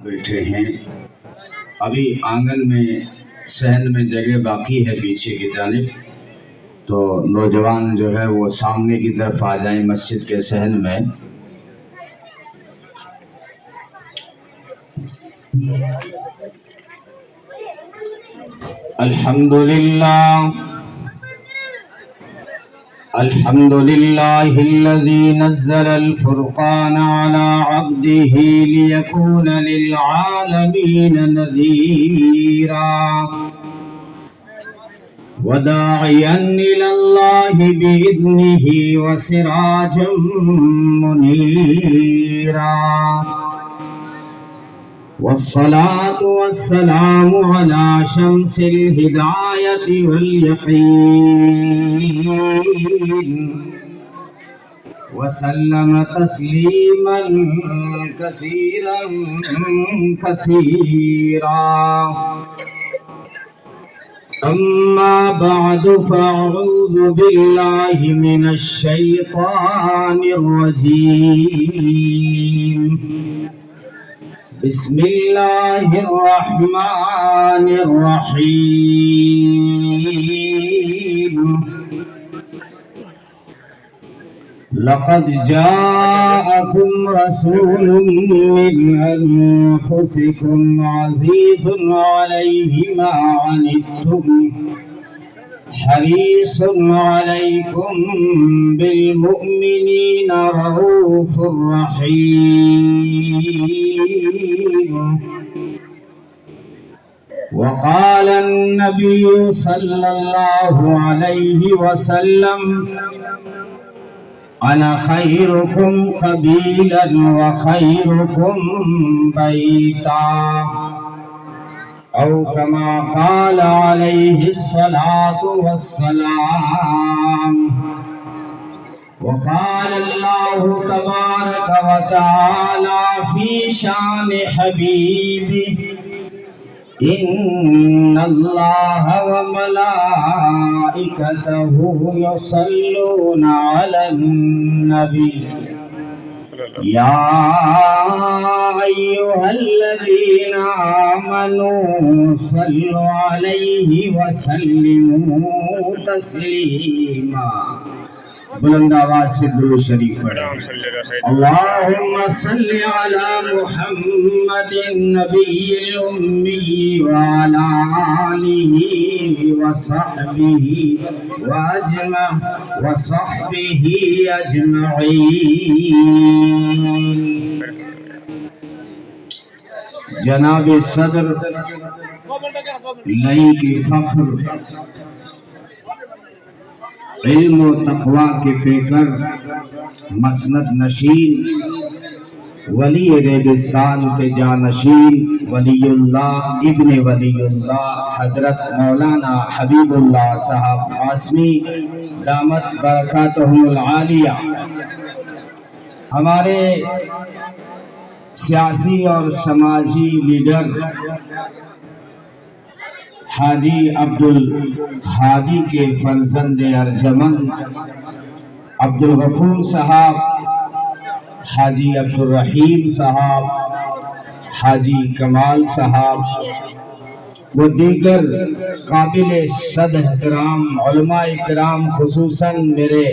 بیٹھے ہیں. ابھی آنگن میں صحن میں جگہ باقی ہے پیچھے کی جانب، تو نوجوان جو ہے وہ سامنے کی طرف آ جائیں مسجد کے صحن میں. الحمد لله الذي نزل الفرقان على عبده ليكون للعالمين نذيرا وداعيا إلى الله بإذنه وسراجا منيرا، والصلاة والسلام على شمس الهداية واليقين، وسلم تسليما كثيرا كثيرا. أما بعد، فأعوذ بالله من الشيطان الرجيم. بسم الله الرحمن الرحيم. لقد جاءكم رسول من أنفسكم عزيز عليه ما عنتم حريص عليكم بالمؤمنين رؤوف رحيم. وقال النبي صلى الله عليه وسلم: أنا خيركم قبيلا وخيركم بيتا، أو كما قال عليه الصلاة والسلام. وقال الله تبارك وتعالى في شان حبيبه: إن الله وملائكته يصلون على النبي يا أيها الذين آمنوا صلوا عليه وسلموا تسليما. بلند آواز سے درود شریف پڑھیں. اللهم صل على محمد النبي الأمي وعلى آله وصحبه أجمعين. جناب صدر نئی کے فخر، علم و تقوی کے پیکر، مسند نشین، ولی ریگستان کے جانشین، ولی اللہ ابن ولی اللہ حضرت مولانا حبیب اللہ صاحب قاسمی دامت برکاتہم العالیہ، ہمارے سیاسی اور سماجی لیڈر حاجی عبدالہادی کے فرزند ارجمند عبدالغفور صاحب، حاجی عبدالرحیم صاحب، حاجی کمال صاحب و دیگر قابل صد احترام علماء اکرام، خصوصاً میرے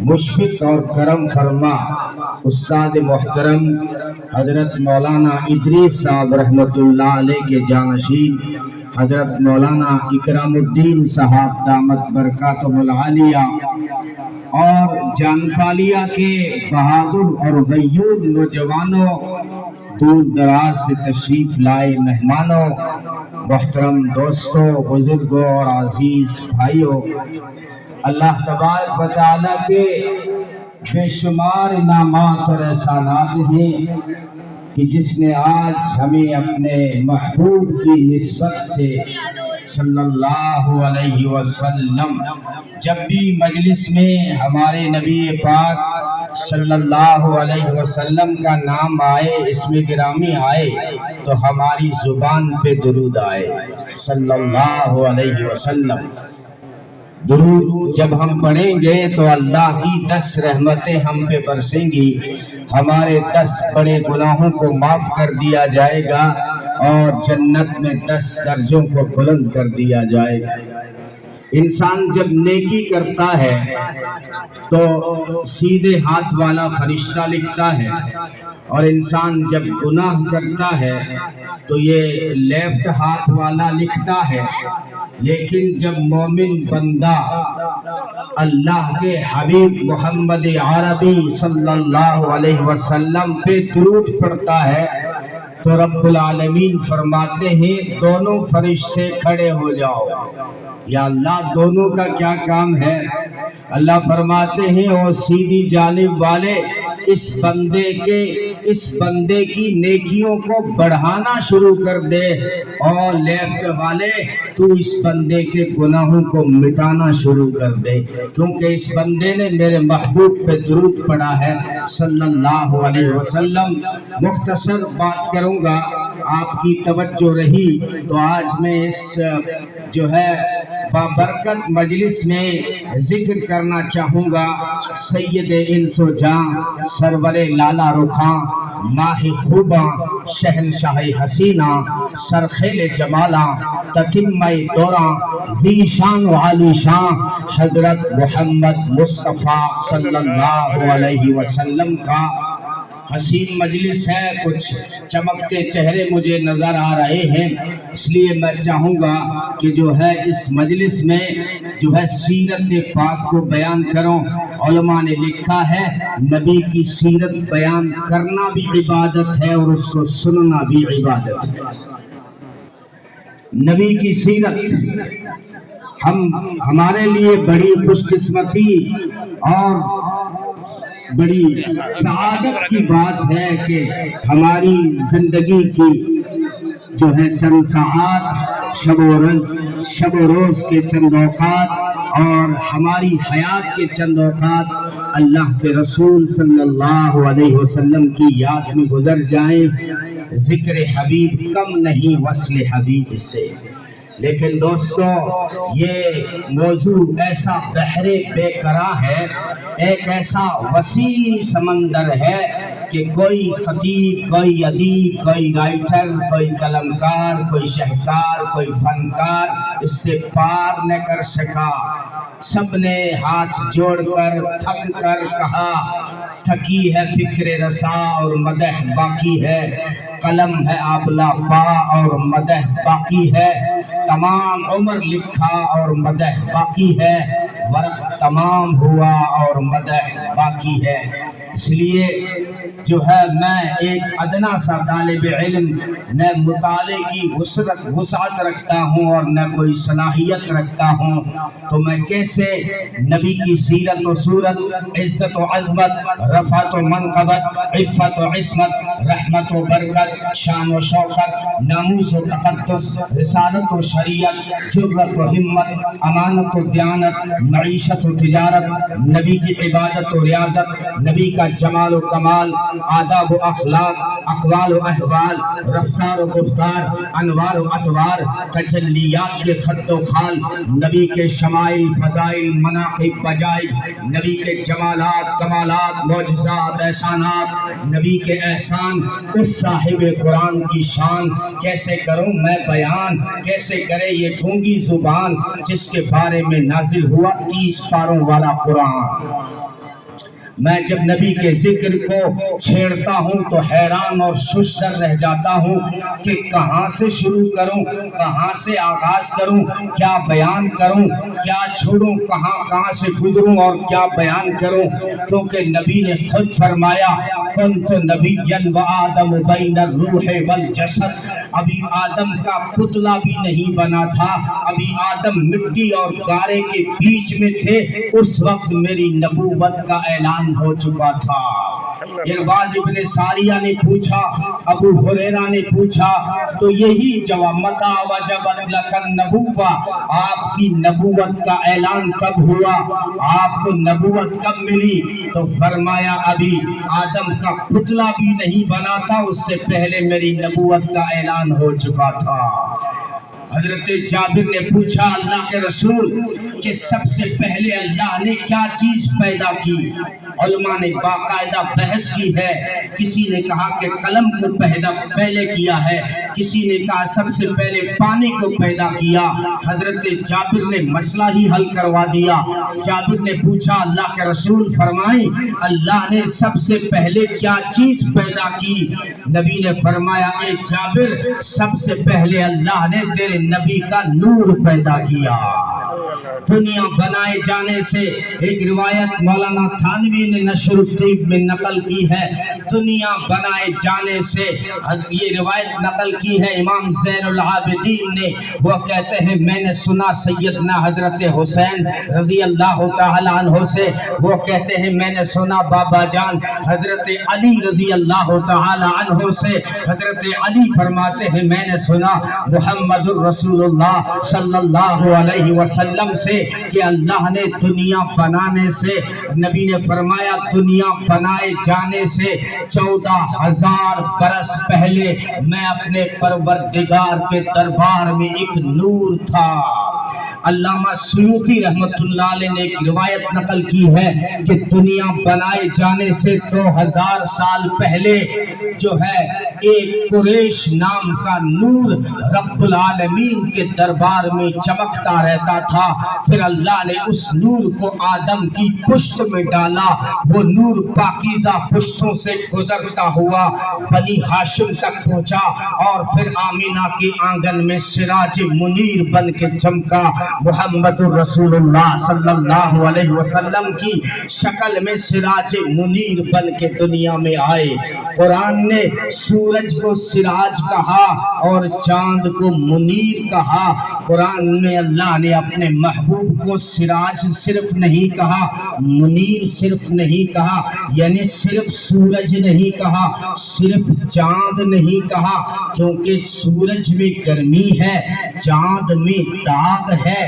مشفق اور کرم فرما استاد محترم حضرت مولانا ادریس صاحب رحمۃ اللہ علیہ کے جانشین حضرت مولانا اکرام الدین صاحب دامت برکاتہم العالیہ، اور جانپالیا کے بہادر اور غیور نوجوانوں، دور دراز سے تشریف لائے مہمانوں، محترم دوستوں، بزرگوں اور عزیز بھائیوں، اللہ تبارک و تعالیٰ کے بے شمار انعامات اور احسانات ہیں کہ جس نے آج ہمیں اپنے محبوب کی نسبت سے صلی اللہ علیہ وسلم، جب بھی مجلس میں ہمارے نبی پاک صلی اللہ علیہ وسلم کا نام آئے، اسم گرامی آئے، تو ہماری زبان پہ درود آئے صلی اللہ علیہ وسلم. درود جب ہم پڑھیں گے تو اللہ کی 10 رحمتیں ہم پہ برسیں گی، ہمارے 10 بڑے گناہوں کو معاف کر دیا جائے گا اور جنت میں 10 درجوں کو بلند کر دیا جائے گا۔ انسان جب نیکی کرتا ہے تو سیدھے ہاتھ والا فرشتہ لکھتا ہے، اور انسان جب گناہ کرتا ہے تو یہ لیفٹ ہاتھ والا لکھتا ہے۔ لیکن جب مومن بندہ اللہ کے حبیب محمد عربی صلی اللہ علیہ وسلم پہ درود پڑھتا ہے تو رب العالمین فرماتے ہیں دونوں فرشتے کھڑے ہو جاؤ۔ یا اللہ دونوں کا کیا کام ہے؟ اللہ فرماتے ہیں او سیدھی جانب والے، اس بندے کی نیکیوں کو بڑھانا شروع کر دے، اور لیفٹ والے تو اس بندے کے گناہوں کو مٹانا شروع کر دے، کیونکہ اس بندے نے میرے محبوب پہ درود پڑھا ہے صلی اللہ علیہ وسلم۔ مختصر بات کروں گا، آپ کی توجہ رہی تو آج میں اس جو ہے بابرکت مجلس میں ذکر کرنا چاہوں گا سید انس و جاں، سرور لالا رخاں، ماہ خوباں، شہنشاہ حسینہ، سرخیل جمالاں، تتمہ دوراں، ذی شان و عالی شان حضرت محمد مصطفیٰ صلی اللہ علیہ وسلم کا حسین مجلس ہے۔ کچھ چمکتے چہرے مجھے نظر آ رہے ہیں، اس لیے میں چاہوں گا کہ جو ہے اس مجلس میں جو ہے سیرت پاک کو بیان کروں۔ علماء نے لکھا ہے نبی کی سیرت بیان کرنا بھی عبادت ہے اور اس کو سننا بھی عبادت ہے۔ نبی کی سیرت ہمارے لیے بڑی خوش قسمتی اور بڑی سعادت کی بات ہے کہ ہماری زندگی کی جو ہے چند ساعات، شب و روز کے چند اوقات اور ہماری حیات کے چند اوقات اللہ کے رسول صلی اللہ علیہ وسلم کی یاد میں گزر جائیں۔ ذکر حبیب کم نہیں وصل حبیب سے۔ لیکن دوستو یہ موضوع ایسا بحر بے قرار ہے، ایک ایسا وسیع سمندر ہے کہ کوئی خطیب، کوئی ادیب، کوئی رائٹر، کوئی قلمکار، کوئی شہکار، کوئی فنکار اس سے پار نہ کر سکا۔ سب نے ہاتھ جوڑ کر تھک کر کہا تھکی ہے فکر رسا اور مدح باقی ہے، قلم ہے آبلہ پا اور مدح باقی ہے، تمام عمر لکھا اور مدح باقی ہے، ورق تمام ہوا اور مدح باقی ہے۔ اس لیے جو ہے میں ایک ادنا سا طالب علم، نہ مطالعے کی وسعت رکھتا ہوں اور نہ کوئی صلاحیت رکھتا ہوں، تو میں کیسے نبی کی سیرت و صورت، عزت و عظمت، رفعت و منقبت، عفت و عصمت، رحمت و برکت، شان و شوکت، ناموس و تقدس، رسالت و شریعت، جرت و ہمت، امانت و دیانت، معیشت و تجارت، نبی کی عبادت و ریاضت، نبی کا جمال و کمال، آداب و اخلاق، اقوال و احوال، رفتار و گفتار، انوار و اطوار، تجلیات کے خط و خال، نبی کے شمائل، فضائل، مناقب، بجائل، نبی کے جمالات، کمالات، معجزات، احسانات، نبی کے احسان، اس صاحب قرآن کی شان کیسے کروں میں بیان، کیسے کرے یہ گونگی زبان جس کے بارے میں نازل ہوا 30 پاروں والا قرآن۔ میں جب نبی کے ذکر کو چھیڑتا ہوں تو حیران اور ششدر رہ جاتا ہوں کہ کہاں سے شروع کروں، کہاں سے آغاز کروں، کیا بیان کروں، کیا چھوڑوں، کہاں سے گزروں اور کیا بیان کروں، کیونکہ نبی نے خود فرمایا کنت نبیا وآدم بین الروح والجسد۔ ابھی آدم کا پتلا بھی نہیں بنا تھا، ابھی آدم مٹی اور گارے کے بیچ میں تھے، اس وقت میری نبوت کا اعلان ہو چکا تھا۔ ارباز ابن ساریہ نے پوچھا، ابو ہریرہ نے پوچھا، تو یہی جواب متى وجبت لک النبوہ، آپ کی نبوت کا اعلان کب ہوا، آپ کو نبوت کب ملی؟ تو فرمایا ابھی آدم کا پتلا بھی نہیں بنا تھا، اس سے پہلے میری نبوت کا اعلان ہو چکا تھا۔ حضرت جابر نے پوچھا اللہ کے رسول کہ سب سے پہلے اللہ نے کیا چیز پیدا کی؟ علماء نے باقاعدہ بحث کی ہے، کسی نے کہا کہ قلم کو پہلے کیا ہے، کسی نے کہا سب سے پہلے پانی کو پیدا کیا۔ حضرت جابر نے مسئلہ ہی حل کروا دیا۔ جابر نے پوچھا اللہ کے رسول فرمائیں اللہ نے سب سے پہلے کیا چیز پیدا کی؟ نبی نے فرمایا اے جابر سب سے پہلے اللہ نے تیرے نبی کا نور پیدا کیا۔ دنیا بنائے جانے سے ایک روایت مولانا تھانوی نے نشر الطیب میں نقل کی ہے، دنیا بنائے جانے سے یہ روایت نقل کی ہے امام زین العابدین نے۔ وہ کہتے ہیں میں نے سنا سیدنا حضرت حسین رضی اللہ تعالی عنہ سے، وہ کہتے ہیں میں نے سنا بابا جان حضرت علی رضی اللہ تعالی عنہ سے، حضرت علی فرماتے ہیں میں نے سنا محمد الرسول اللہ صلی اللہ علیہ وسلم سے کہ اللہ نے دنیا بنانے سے، نبی نے فرمایا دنیا بنائے جانے سے 14,000 برس پہلے میں اپنے پروردگار کے دربار میں ایک نور تھا۔ علامہ سیوطی رحمت اللہ علیہ نے ایک روایت نقل کی ہے کہ دنیا بنائے جانے سے 2000 سال پہلے جو ہے ایک قریش نام کا نور رب العالمین کے دربار میں چمکتا رہتا تھا، پھر اللہ نے اس نور کو آدم کی پشت میں ڈالا، وہ نور پاکیزہ پشتوں سے گزرتا ہوا بنی ہاشم تک پہنچا اور پھر آمینہ کے آنگن میں سراج منیر بن کے چمکا۔ محمد الرسول اللہ صلی اللہ علیہ وسلم کی شکل میں سراج منیر بن کے دنیا میں آئے۔ قرآن نے سورج کو سراج کہا اور چاند کو منیر کہا۔ قرآن میں اللہ نے اپنے محبوب کو سراج صرف نہیں کہا، منیر صرف نہیں کہا، یعنی صرف سورج نہیں کہا، صرف چاند نہیں کہا، کیونکہ سورج میں گرمی ہے، چاند میں داغ ہے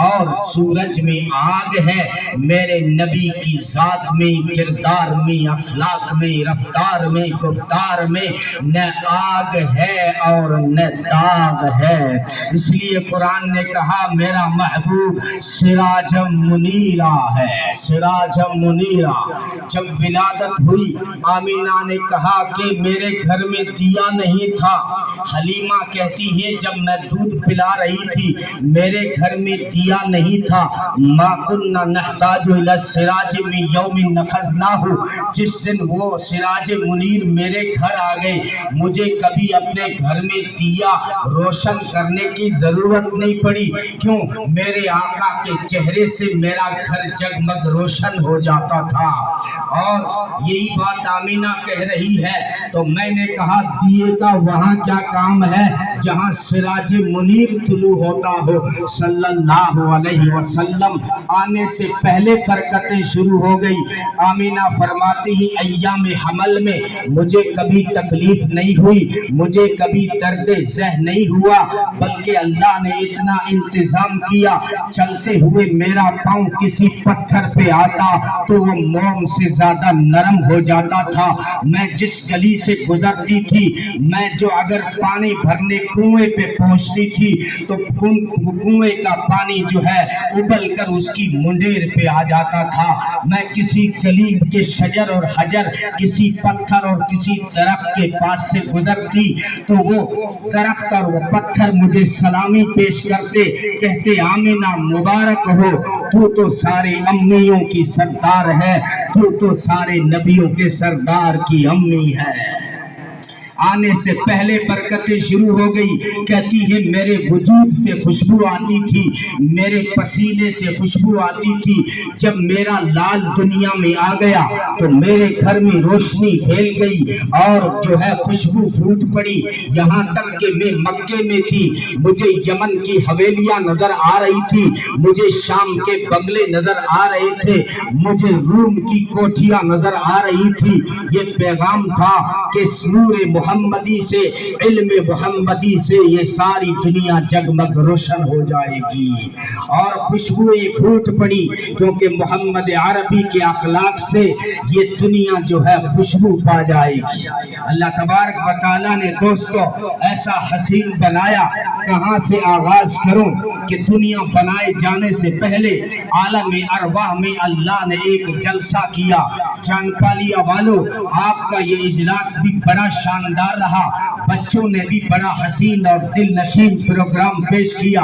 اور سورج میں آگ ہے۔ میرے نبی کی ذات میں، کردار میں، اخلاق میں، رفتار میں، گفتار میں نہ آگ ہے اور نہ داغ ہے۔ اس لیے قرآن نے کہا میرا محبوب سراج منیرہ ہے، سراج منیرہ۔ جب ولادت ہوئی آمینہ نے کہا کہ میرے گھر میں دیا نہیں تھا، حلیمہ کہتی ہے جب میں دودھ پلا رہی تھی میرے گھر میں دیا نہیں تھا، ما کننا نحتاج الی السراج من یوم نفذناہ، جس دن وہ سراج منیر میرے گھر آ گئے مجھے کبھی اپنے گھر میں دیا روشن کرنے کی ضرورت نہیں پڑی، کیوں میرے آقا کے چہرے سے میرا گھر جگمگ روشن ہو جاتا تھا۔ اور یہی بات آمینہ کہہ رہی ہے تو میں نے کہا دیے کا وہاں کیا کام ہے جہاں سراج منیر طلوع ہوتا ہو۔ صلی اللہ علیہ وسلم آنے سے پہلے برکتیں شروع ہو گئی۔ آمینہ فرماتی ہی ایام حمل میں مجھے کبھی تکلیف نہیں ہوئی، مجھے کبھی درد ذہن نہیں ہوا، بلکہ اللہ نے اتنا انتظام کیا چلتے ہوئے میرا پاؤں کسی پتھر پہ آتا تو وہ موم سے زیادہ نرم ہو جاتا تھا۔ میں جس گلی سے گزرتی تھی، میں جو اگر پانی بھرنے کنویں پہ پہنچتی تھی تو کنویں کا پانی جو ہے ابل کر اس کی منڈیر پہ آ جاتا تھا۔ میں کسی گلی کے شجر اور حجر، کسی پتھر اور کسی درخت کے پاس سے گزرتی تو وہ درخت اور وہ پتھر مجھے سلامی پیش کرتے، کہتے آمینہ مبارک ہو، تو تو سارے امیوں کی سردار ہے، تو تو سارے نبیوں کے سردار کی امی ہے۔ آنے سے پہلے برکتیں شروع ہو گئی، کہتی ہے میرے وجود سے خوشبو آتی تھی، میرے پسینے سے خوشبو آتی تھی۔ جب میرا لال دنیا میں آ گیا تو میرے گھر میں روشنی پھیل گئی اور جو ہے خوشبو پھوٹ پڑی، یہاں تک کہ میں مکے میں تھی مجھے یمن کی حویلیاں نظر آ رہی تھی، مجھے شام کے بنگلے نظر آ رہے تھے، مجھے روم کی کوٹھیاں نظر آ رہی تھی۔ یہ پیغام تھا کہ نور محمدی سے، علم محمدی سے یہ ساری دنیا جگمگ روشن ہو جائے گی اور خوشبوئیں پھوٹ پڑی، کیونکہ محمد عربی کے اخلاق سے یہ دنیا جو ہے خوشبو پا جائے گی۔ اللہ تبارک و تعالیٰ نے دوستو ایسا حسین بنایا، کہاں سے آغاز کروں کہ دنیا بنائے جانے سے پہلے عالم ارواح میں اللہ نے ایک جلسہ کیا۔ چاندپالیا والو، آپ کا یہ اجلاس بھی بڑا شاندار رہا، بچوں نے بھی بڑا حسین اور دل نشین پروگرام پیش کیا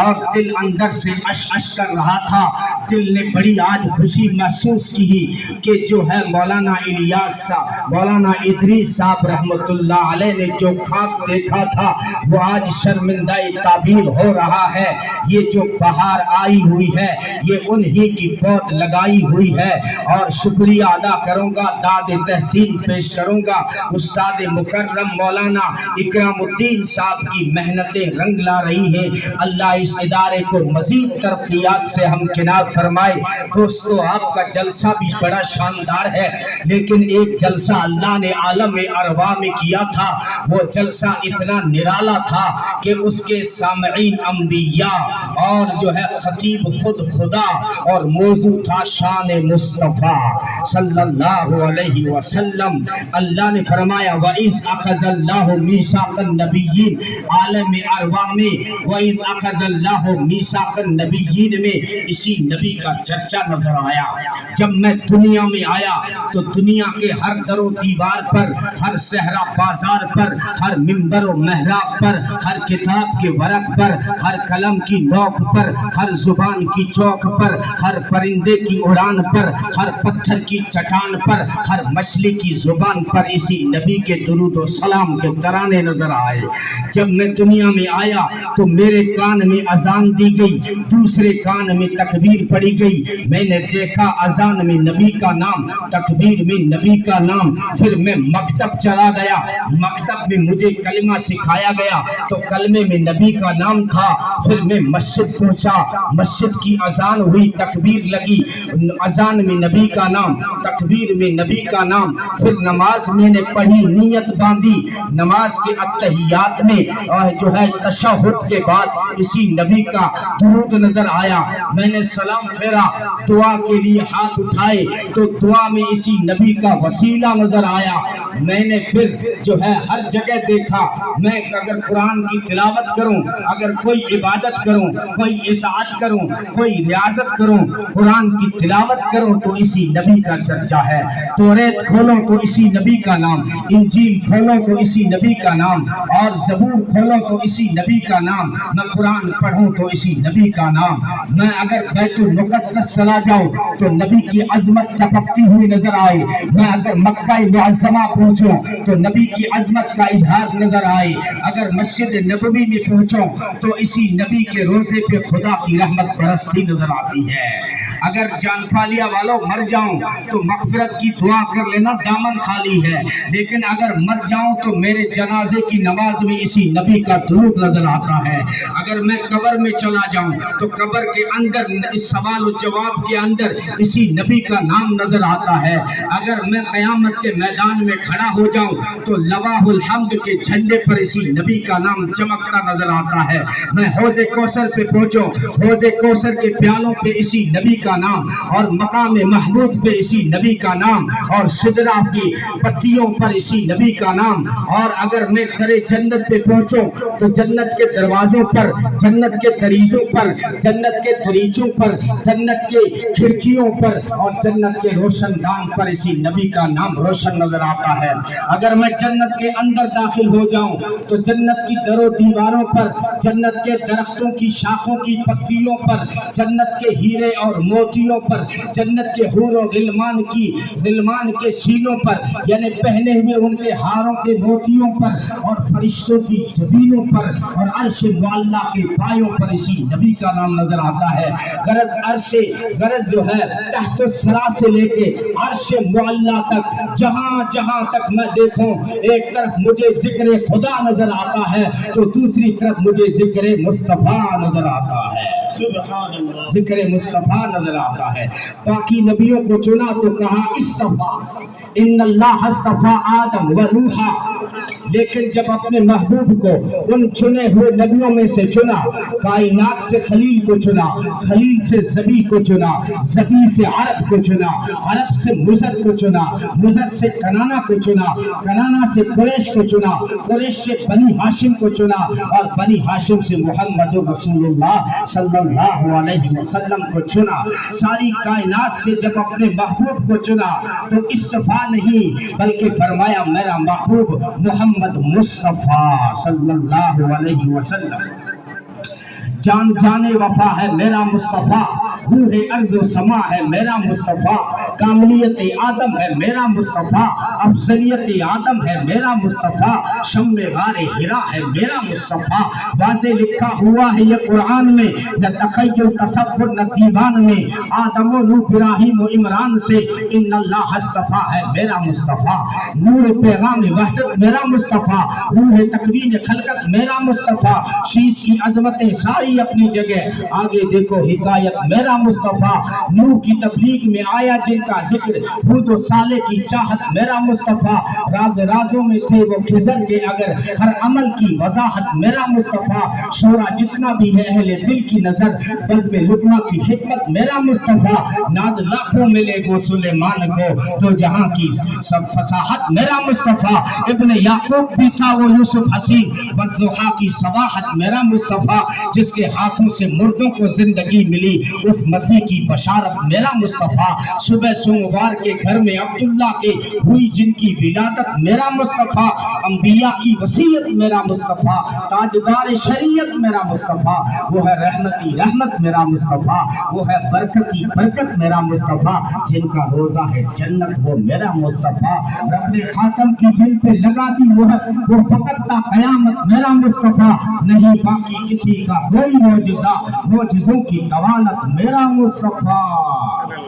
اور دل اندر سے اش اش کر رہا تھا۔ دل نے بڑی آج خوشی محسوس کی کہ جو ہے مولانا الیاس صاحب، مولانا ادریس صاحب رحمت اللہ علیہ نے جو خواب دیکھا تھا وہ آج شرمندہ تعبیر ہو رہا ہے۔ یہ جو بہار آئی ہوئی ہے یہ انہی کی پود لگائی ہوئی ہے، اور شکریہ ادا کروں گا، داد تحسین پیش کروں گا استاد مکرم مولانا اکرام الدین صاحب کی محنتیں رنگ لا رہی ہیں۔ اللہ اس ادارے کو مزید ترقیات سے ہمکنار فرمائے۔ دوستو آپ کا جلسہ بھی بڑا شاندار ہے، لیکن ایک جلسہ اللہ نے عالم ارواح میں کیا تھا، وہ جلسہ اتنا نرالا تھا کہ اس کے سامعین انبیاء اور جو ہے خطیب خود خدا، اور موضوع تھا شان مصطفیٰ صلی اللہ علیہ وسلم۔ اللہ نے فرمایا وَإِذْ أَخَذَ اللَّهُ مِيثَاقَ النَّبِيِّينَ، عالم ارواح میں وَإِذْ أَخَذَ اللَّهُ مِيثَاقَ النَّبِيِّينَ میں اسی نبی کا چرچا نظر آیا۔ جب میں دنیا میں آیا تو دنیا کے ہر در و دیوار پر، ہر صحرا بازار پر، ہر منبر و محراب پر، ہر کتاب کے ورق پر، ہر قلم کی نوک پر، ہر زبان کی چوک پر، ہر پرندے کی اڑان پر، ہر پتھر کی چٹان پر، ہر مچھلی کی زبان پر اسی نبی کے درود و سلام کے ترانے نظر آئے۔ جب میں دنیا میں آیا تو میرے کان میں اذان دی گئی، دوسرے کان میں تکبیر پڑھی گئی، میں نے دیکھا اذان میں نبی کا نام، تکبیر میں نبی کا نام۔ پھر میں مکتب چلا گیا، مکتب میں مجھے کلمہ سکھایا گیا تو کلمے میں نبی کا نام تھا۔ پھر میں مسجد پہنچا، مسجد کی اذان ہوئی، تکبیر لگی، اذان میں نبی کا نام، تکبیر میں نبی کا نام۔ پھر نماز میں نے پڑھی، نیت باندھی، نماز کے اتحیات میں جو ہے تشہد کے بعد اسی نبی کا درود نظر آیا۔ میں نے سلام پھیرا، دعا کے لیے ہاتھ اٹھائے تو دعا میں اسی نبی کا وسیلہ نظر آیا۔ میں نے پھر جو ہے ہر جگہ دیکھا، میں اگر قرآن کی تلاوت کروں، اگر کوئی عبادت کروں، کوئی اطاعت کروں، کوئی ریاضت کروں، قرآن کی تلاوت کروں تو اسی نبی کا چرچا ہے۔ توریت کھولوں تو اسی نبی کا نام، انجیل کھولوں تو اسی نبی کا نام، اور زبور کھولوں تو اسی نبی کا نام، میں قرآن پڑھوں تو اسی نبی کا نام۔ میں اگر بیت المقدس چلا جاؤں تو نبی کی عظمت ٹپکتی ہوئی نظر آئے، میں اگر مکہ معظمہ پہنچوں تو نبی کی عظمت کا اظہار نظر آئے، اگر مسجد نبوی میں پہنچوں تو اسی نبی کے روزے پہ خدا کی رحمت برستی نظر آتی ہے۔ اگر جان پالیا والوں مر جاؤں تو مغفرت کی دعا کر لینا، دامن خالی ہے، لیکن اگر مر جاؤں تو میرے جنازے کی نماز میں اسی نبی کا درود نظر آتا ہے۔ اگر میں قبر میں چلا جاؤں تو قبر کے اندر اس سوال و جواب کے اندر اسی نبی کا نام نظر آتا ہے۔ اگر میں قیامت کے میدان میں کھڑا ہو جاؤں تو لواح الحمد کے جھنڈے پر اسی نبی کا نام چمکتا نظر آتا ہے۔ میں حوض کوثر پہ پہنچوں، حوض کوثر کے پیالوں پہ اسی نبی کا نام، اور مقام محمود پہ اسی نبی کا نام، اور سدرہ کی پتیوں پر اسی نبی کا نام۔ اور اگر میں در جنت پہ پہنچوں تو جنت کے دروازوں پر، جنت کے دریچوں پر، جنت کے دریچوں پر، جنت کے کھڑکیوں پر اور جنت کے روشن دان پر اسی نبی کا نام روشن نظر آتا ہے۔ اگر میں جنت کے اندر داخل ہو جاؤں تو جنت کی در و دیواروں پر، جنت کے درختوں کی شاخوں کی پتیوں پر، جنت کے ہیرے اور موتیوں پر، جنت کے حور و غلمان کے سینوں پر، یعنی پہنے ہوئے ان کے ہاروں کے موتیوں پر، اور فرشتوں کی جبینوں پر، اور عرش معلیٰ کے پایوں پر اسی نبی کا نام نظر آتا ہے۔ غرض جو ہے تحت الثری سے لے کے عرش معلیٰ تک، جہاں جہاں تک میں دیکھوں، ایک طرف مجھے ذکر خدا نظر آتا ہے تو دوسری طرف مجھے ذکر مصطفیٰ نظر آتا ہے۔ ذکر مصطفیٰ نظر آتا ہے. باقی نبیوں کو چنا تو کہا اصطفیٰ، ان اللہ اصطفیٰ آدم و نوحا. لیکن جب اپنے محبوب کو ان چنے ہوئے نبیوں میں سے چنا، کائنات سے خلیل کو چنا، خلیل سے زبی کو چنا، زبی سے عرب کو چنا، عرب سے مزر کو چنا، مزر سے کنانا کو چنا، کنانا سے قریش کو چنا، قریش سے بنی ہاشم کو چنا، اور بنی ہاشم سے محمد رسول اللہ صلی اللہ علیہ وسلم کو چنا. ساری کائنات سے جب اپنے محبوب کو چنا تو اصطفیٰ نہیں بلکہ فرمایا میرا محبوب محمد مصطفیٰ صلی اللہ علیہ وسلم. جان جانے وفا ہے میرا مصطفیٰ، روح ارض و سما ہے میرا مصطفیٰ، کاملیت آدم ہے میرا مصطفیٰ، افضلیت آدم ہے میرا مصطفیٰ، شم غار ہرا ہے میرا مصطفیٰ. واضح لکھا ہوا ہے یہ قرآن میں، نہ تخیل تصور نہ دیوان میں، آدم و نوح ابراہیم و عمران سے ان اللہ اصطفیٰ ہے میرا مصطفیٰ. نور پیغام وحدت میرا مصطفیٰ، روح تکوین خلقت میرا مصطفیٰ، شیش کی عظمتیں ساری اپنی جگہ، آگے دیکھو حکایت میرا مصطفیٰ. نوح کی تبلیغ میں آیا جن کا ذکر، ہود و صالح کی چاہت میرا مصطفیٰ، راز رازوں میں تھے وہ خضر کے اگر، ہر عمل کی وضاحت میرا مصطفیٰ. شورا جتنا بھی ہے اہل دل کی نظر، بزم لقمہ کی حکمت میرا مصطفیٰ. ناز لاکھوں ملے گو سلیمان کو، تو جہاں کی سب فصاحت میرا مصطفیٰ. ابن یعقوب بھی تھا وہ یوسف حسین، والضحیٰ کی صباحت میرا مصطفیٰ. جس کے ہاتھوں سے مردوں کو زندگی ملی، اس مسیح کی بشارت میرا مصطفیٰ. صبح سوموار کے گھر میں عبداللہ کے ہوئی جن کی ولادت میرا مصطفیٰ. انبیاء کی وصیت میرا مصطفیٰ، تاجدار شریعت میرا مصطفیٰ. وہ ہے رحمتی رحمت میرا مصطفیٰ، وہ ہے برکتی برکت میرا مصطفیٰ. جن کا روزہ ہے جنت وہ میرا مصطفیٰ. رب نے خاتم کی جن پہ لگا دی مہر، وہ فقط تا قیامت میرا مصطفیٰ. نہیں باقی کسی کا کوئی معجزہ، معجزوں کی طوالت میرا مصطفیٰ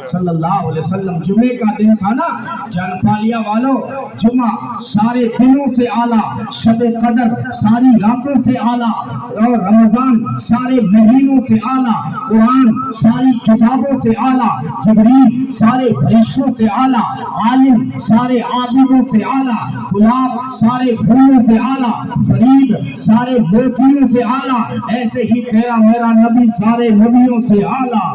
صلی اللہ علیہ وسلم. جمعے کا دن تھا نا جان پالیا والو، جمعہ سارے دنوں سے اعلیٰ، شب قدر ساری راتوں سے اعلیٰ، اور رمضان سارے مہینوں سے اعلیٰ، قرآن ساری کتابوں سے اعلیٰ، جبریل سارے فرشتوں سے اعلیٰ، عالم سارے عابدوں سے اعلیٰ، گلاب سارے پھولوں سے اعلیٰ، فرید سارے موتیوں سے اعلیٰ. ایسے ہی تیرا میرا نبی سارے نبیوں سے اعلیٰ.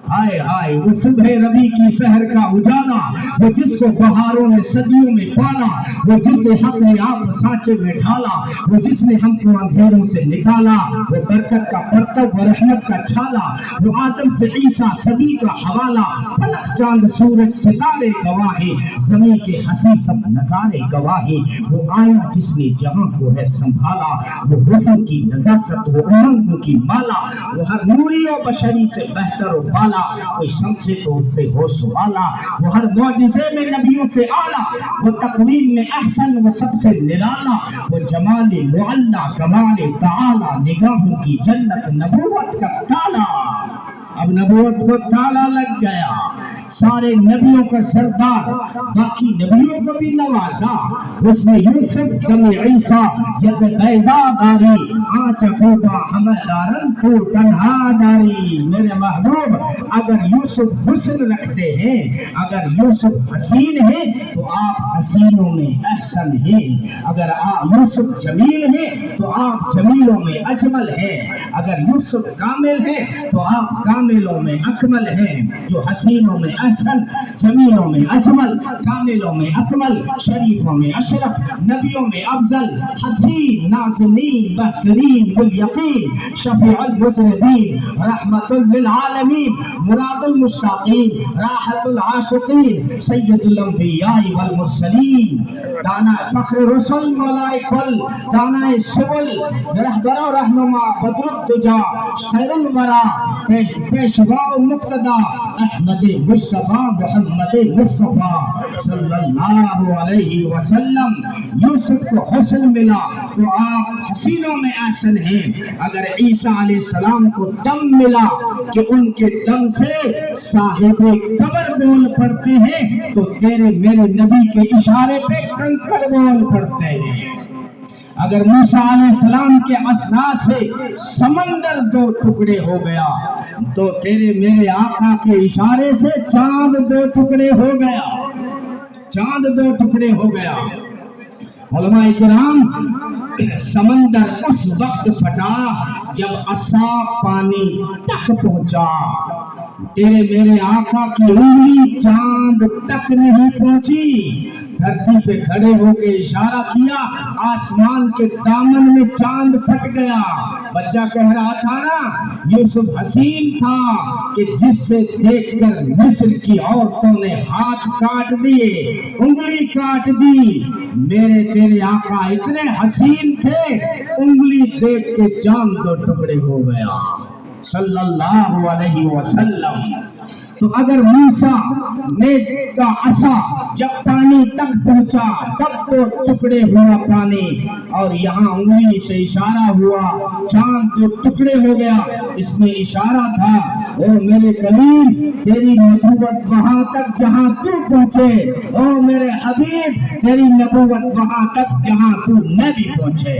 ہائے ہائے وہ صبح ربی کی سحر کا اجالا، وہ جس کو بہاروں نے صدیوں میں پالا، وہ جسے حق نے آپ سانچے میں ڈھالا، وہ جس نے ہم کو اندھیروں سے نکالا، وہ برکت کا پرتو و رحمت کا چھالا، وہ آدم سے عیسیٰ سبھی کا حوالہ. فلک چاند سورج ستارے گواہی، زمین کے ہنسی سب نظارے گواہی. وہ آیا جس نے جہاں کو ہے سنبھالا، وہ حسن کی نزاکت وہ امنگوں کی مالا. وہ ہر نوری و بشری سے بہتر و بالا، کوئی سمجھے تو اس سے ہو سوالا. وہ ہر معجزے میں نبیوں سے اعلیٰ، وہ تقویم میں احسن وہ سب سے نرالا. وہ جمال معلا کمال تعالی، نگاہوں کی جنت نبوت کا تالا. اب نبوت کو تالا لگ گیا. سارے نبیوں کا سردار، باقی نبیوں کو بھی نوازا. اس نے یوسف جمع عیسیٰ ید بیضا داری، آنچ خوبا ہمیں دارن تو تنہا داری. میرے محبوب اگر یوسف حسن رکھتے ہیں، اگر یوسف حسین ہیں تو آپ حسینوں میں احسن ہیں. اگر یوسف جمیل ہیں تو آپ جمیلوں میں اجمل ہیں. اگر یوسف کامل ہیں تو آپ کاملوں میں اکمل ہیں. جو حسینوں میں احسن، جمیلوں میں اجمل، کاملوں میں اکمل، شریفوں میں اشرف، نبیوں میں افضل، حسین نازنین بہترین بالیقین، شفیع المذنبین، رحمت للعالمین، مراد المشتاقین، راحت العاشقین، سید الانبیاء والمرسلین. دانا فخر رسل مولائے کل، دانا سبل رہبر و رہنما بدر الدجا، خیر الورا پیشوا و مقتدا، احمد مصطفیٰ محمد مصطفیٰ صلی اللہ علیہ وسلم. یوسف کو حسن ملا تو آپ حسینوں میں احسن ہیں. اگر عیسیٰ علیہ السلام کو دم ملا کہ ان کے دم سے صاحب قبر بول پڑتے ہیں، تو تیرے میرے نبی کے اشارے پہ کنکر بول پڑتے ہیں. اگر موسیٰ علیہ السلام کے عصا سے سمندر دو ٹکڑے ہو گیا تو تیرے میرے آقا کے اشارے سے چاند دو ٹکڑے ہو گیا، چاند دو ٹکڑے ہو گیا۔ علماء کرام، سمندر اس وقت پھٹا جب عصا پانی تک پہنچا، تیرے میرے آقا کی انگلی چاند تک نہیں پہنچی۔ دھرتی پہ کھڑے ہو کے اشارہ کیا، آسمان کے دامن میں چاند پھٹ گیا۔ بچہ کہہ رہا تھا نا، یوسف حسین تھا کہ جس سے دیکھ کر مصر کی عورتوں نے ہاتھ کاٹ دیے، انگلی کاٹ دی۔ میرے تیرے آقا اتنے حسین تھے، انگلی دیکھ کے چاند دو ٹکڑے ہو گیا صلی اللہ علیہ وسلم۔ تو اگر موسیٰ نے کا عصا جب پانی تک پہنچا تب تو ٹکڑے ہوا پانی، اور یہاں انگلی سے اشارہ ہوا چاند تو ٹکڑے ہو گیا۔ اس میں اشارہ تھا، او میرے کلیم، تیری نبوت وہاں تک جہاں تو پہنچے، او میرے حبیب، تیری نبوت وہاں تک جہاں تو نبی پہنچے۔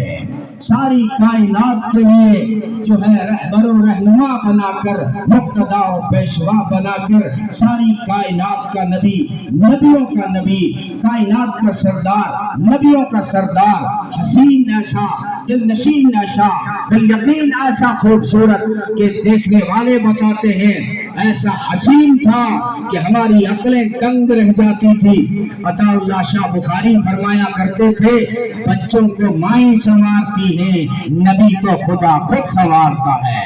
ساری کائنات کے لیے جو ہے رہبر و رہنما بنا کر، مقتدا و پیشوا بنا کر، ساری کائنات کا نبی، نبیوں کا نبی، کائنات کا سردار، نبیوں کا سردار، حسین ایسا، دل نشین ایسا، بالیقین ایسا خوبصورت کہ دیکھنے والے بتاتے ہیں ایسا حسین تھا کہ ہماری عقلیں دنگ رہ جاتی تھی۔ عطا اللہ شاہ بخاری فرمایا کرتے تھے، بچوں کو مائیں سنوارتی ہے، نبی کو خدا خود سنوارتا ہے۔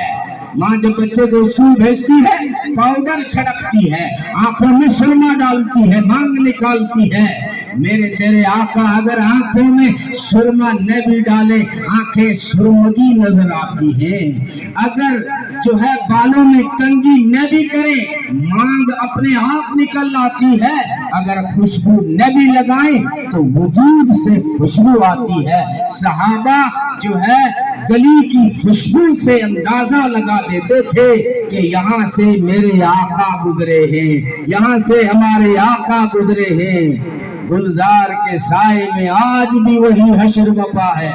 ماں جب بچے کو اسکول بھیجتی ہے، پاؤڈر چھڑکتی ہے، آنکھوں میں سرما ڈالتی ہے، مانگ نکالتی ہے۔ میرے تیرے آقا اگر آنکھوں میں سرما نہ بھی ڈالے، آنکھیں سرمگی نظر آتی ہیں۔ اگر جو ہے بالوں میں کنگھی نہ بھی کرے، مانگ اپنے آپ نکل آتی ہے۔ اگر خوشبو نہ بھی لگائیں تو وجود سے خوشبو آتی ہے۔ صحابہ جو ہے گلی کی خوشبو سے اندازہ لگا دیتے تھے کہ یہاں سے میرے آقا گزرے ہیں، یہاں سے ہمارے آقا گزرے ہیں۔ گلزار کے سائے میں آج بھی وہی حشر بپا ہے،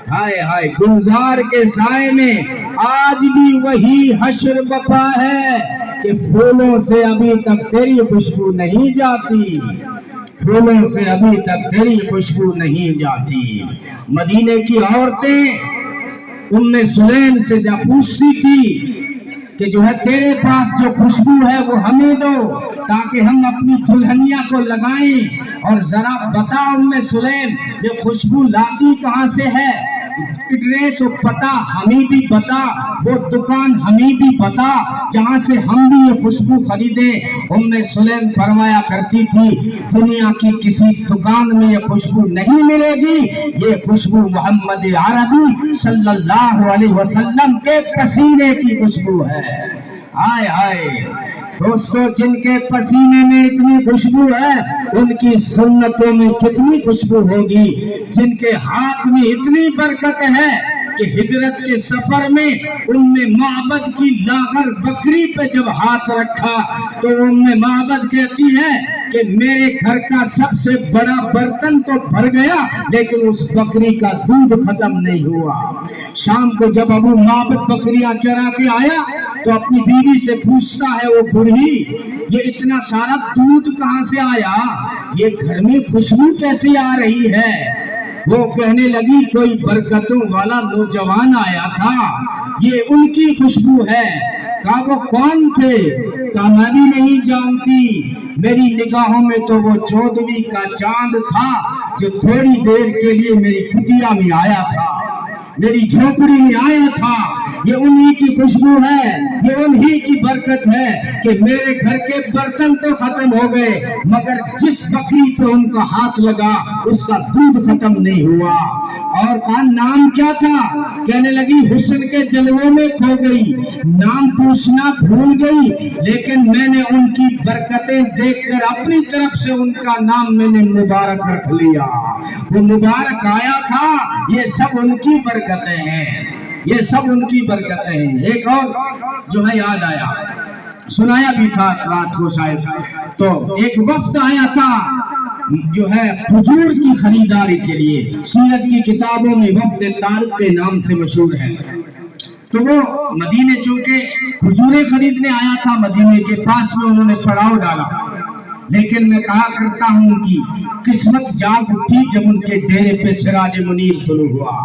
ہائے ہائے، گلزار کے سائے میں آج بھی وہی حشر بپا ہے کہ پھولوں سے ابھی تک تیری خوشبو نہیں جاتی، پھولوں سے ابھی تک تیری خوشبو نہیں جاتی۔ مدینے کی عورتیں ام سلیم سے جا پوچھتی تھی کہ جو ہے تیرے پاس جو خوشبو ہے وہ ہمیں دو تاکہ ہم اپنی دلہنیا کو لگائیں، اور ذرا بتا ام سلیم یہ خوشبو لاتی کہاں سے ہے، ایڈریس و پتہ ہمیں بھی بتا، وہ دکان ہمیں بھی بتا جہاں سے ہم بھی یہ خوشبو خریدیں۔ ام سلیم فرمایا کرتی تھی، دنیا کی کسی دکان میں یہ خوشبو نہیں ملے گی، یہ خوشبو محمد عربی صلی اللہ علیہ وسلم کے پسینے کی خوشبو ہے۔ آئے آئے دوستو، جن کے پسینے میں اتنی خوشبو ہے ان کی سنتوں میں کتنی خوشبو ہوگی، جن کے ہاتھ میں اتنی برکت ہے کہ ہجرت کے سفر میں ام معبد کی لاغر بکری پہ جب ہاتھ رکھا تو ام معبد کہتی ہے کہ میرے گھر کا سب سے بڑا برتن تو بھر گیا لیکن اس بکری کا دودھ ختم نہیں ہوا۔ شام کو جب ابو معبد بکریاں چرا کے آیا تو اپنی بیوی سے پوچھتا ہے، وہ بوڑھی، یہ اتنا سارا دودھ کہاں سے آیا، یہ گھر میں خوشبو کیسے آ رہی ہے؟ وہ کہنے لگی، کوئی برکتوں والا نوجوان آیا تھا، یہ ان کی خوشبو ہے۔ کہا وہ کون تھے؟ کہا میں بھی نہیں جانتی، میری نگاہوں میں تو وہ 14ویں کا چاند تھا جو تھوڑی دیر کے لیے میری کٹیا میں آیا تھا، میری جھوپڑی میں آیا تھا۔ یہ انہی کی خوشبو ہے، یہ انہی کی برکت ہے کہ میرے گھر کے برتن تو ختم ہو گئے مگر جس بکری پہ ان کا ہاتھ لگا اس کا دودھ ختم نہیں ہوا۔ اور کہا نام کیا تھا؟ کہنے لگی حسن کے جلووں میں کھو گئی، نام پوچھنا بھول گئی، لیکن میں نے ان کی برکتیں دیکھ کر اپنی طرف سے ان کا نام میں نے مبارک رکھ لیا۔ وہ مبارک آیا تھا، یہ سب ان کی برکتیں ہیں، یہ سب ان کی برکتیں ہیں۔ ایک اور جو ہے یاد آیا، سنایا بھی تھا رات کو شاید، تو ایک وفد آیا تھا جو ہے کھجور کی خریداری کے لیے سیرت کی کتابوں میں وقت طارق کے نام سے مشہور ہے. تو وہ مدینے چونکہ کھجوریں خریدنے آیا تھا، مدینے کے پاس میں انہوں نے پڑاؤ ڈالا. لیکن میں کہا کرتا ہوں کہ قسمت جاگ اٹھی جب ان کے ڈیرے پہ سراج منیر طلوع ہوا.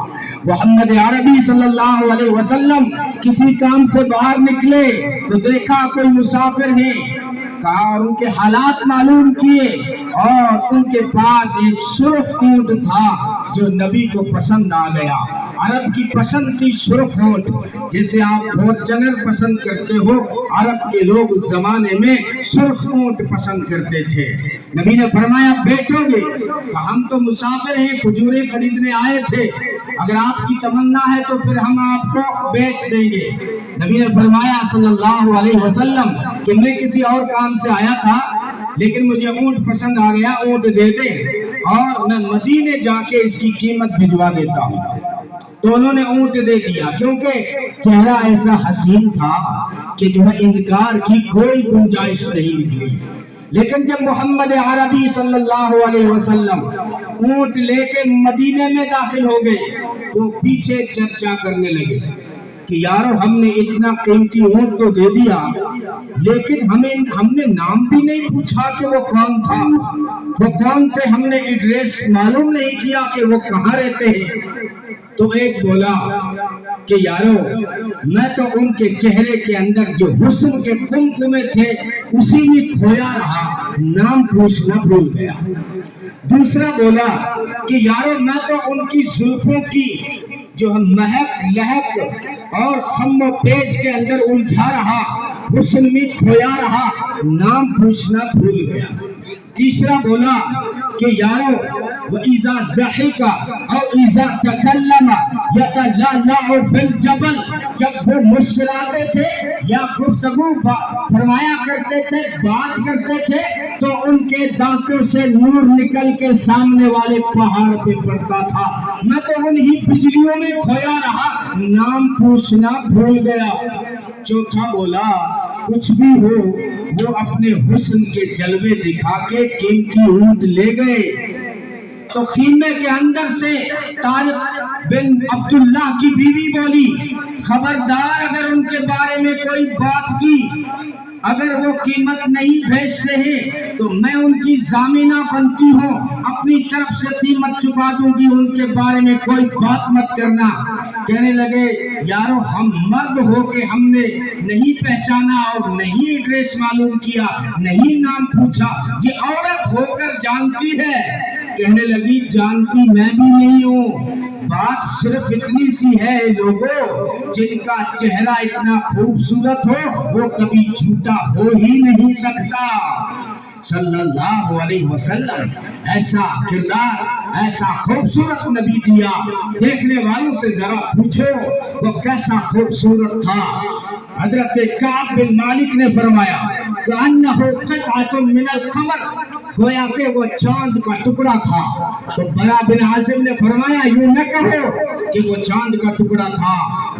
محمد عربی صلی اللہ علیہ وسلم کسی کام سے باہر نکلے تو دیکھا کوئی مسافر ہے، کہا اور ان کے حالات معلوم کیے، اور ان کے پاس ایک سرخ اونٹ تھا جو نبی کو پسند آ گیا. عرب کی پسند تھی سرخ اونٹ، جیسے آپ فارچونر پسند کرتے ہو، عرب کے لوگ اس زمانے میں سرخ اونٹ پسند کرتے تھے. نبی نے فرمایا بیچو گے؟ کہ ہم تو مسافر ہیں، کھجوریں خریدنے آئے تھے، اگر آپ کی تمنا ہے تو پھر ہم آپ کو بیچ دیں گے. نبی نے فرمایا صلی اللہ علیہ وسلم کہ میں کسی اور کام سے آیا تھا، لیکن مجھے اونٹ پسند آ گیا، اونٹ دے دیں اور میں مدینے جا کے اس کی قیمت بھجوا دیتا ہوں. تو انہوں نے اونٹ دے دیا، کیونکہ چہرہ ایسا حسین تھا کہ جو ہے انکار کی کوئی گنجائش نہیں نکلی. لیکن جب محمد عربی صلی اللہ علیہ وسلم اونٹ لے کے مدینے میں داخل ہو گئے تو پیچھے چرچا کرنے لگے کہ یارو ہم نے اتنا قیمتی اونٹ تو دے دیا، لیکن ہم نے نام بھی نہیں پوچھا کہ وہ کون تھا، وہ کون تھے، ہم نے ایڈریس معلوم نہیں کیا کہ وہ کہاں رہتے ہیں. تو ایک بولا کہ یارو میں تو ان کے چہرے کے اندر جو حسن کے قمقمے تھے اسی میں کھویا رہا، نام پوچھنا بھول گیا. دوسرا بولا کہ یارو میں تو ان کی زلفوں کی جو مہک لہک اور خم و پیش کے اندر الجھا رہا، حسن میں کھویا رہا، نام پوچھنا بھول گیا. تیسرا بولا کہ یارو وَإِذَا ضَحِكَ أَوْ إِذَا تَكَلَّمَ يَتَلَّعْلَعُ فِي الْجَبَلِ، جب وہ مسکراتے تھے یا گفتگو فرمایا کرتے تھے، بات کرتے تھے تو ان کے دانتوں سے نور نکل کے سامنے والے پہاڑ پہ پڑتا تھا. میں تو انہی بجلیوں میں کھویا رہا، نام پوچھنا بھول گیا. چوتھا بولا کچھ بھی ہو وہ اپنے حسن کے جلوے دکھا کے قیمتی اونٹ لے گئے. تو خیمے کے اندر سے طارق بن عبداللہ کی بیوی بولی خبردار اگر ان کے بارے میں کوئی بات کی، اگر وہ قیمت نہیں بھیجتے ہیں تو میں ان کی ضامنہ بنتی ہوں، اپنی طرف سے قیمت چکا دوں گی، ان کے بارے میں کوئی بات مت کرنا. کہنے لگے یارو ہم مرد ہو کے ہم نے نہیں پہچانا اور نہیں ایڈریس معلوم کیا، نہیں نام پوچھا، یہ عورت ہو کر جانتی ہے. کہنے لگی جانتی میں بھی نہیں ہوں، بات صرف اتنی سی ہے لوگوں جن کا چہرہ اتنا خوبصورت ہو وہ کبھی جھوٹا ہو ہی نہیں سکتا. صلی اللہ علیہ وسلم ایسا کردار، ایسا خوبصورت نبی دیا. دیکھنے والوں سے ذرا پوچھو وہ کیسا خوبصورت تھا. حضرت کعب بن مالک نے فرمایا کأنہ قطعۃ من القمر، گویا کہ وہ چاند کا ٹکڑا تھا. تو برا بن عازم نے فرمایا یوں نہ کہو کہ وہ چاند کا ٹکڑا تھا،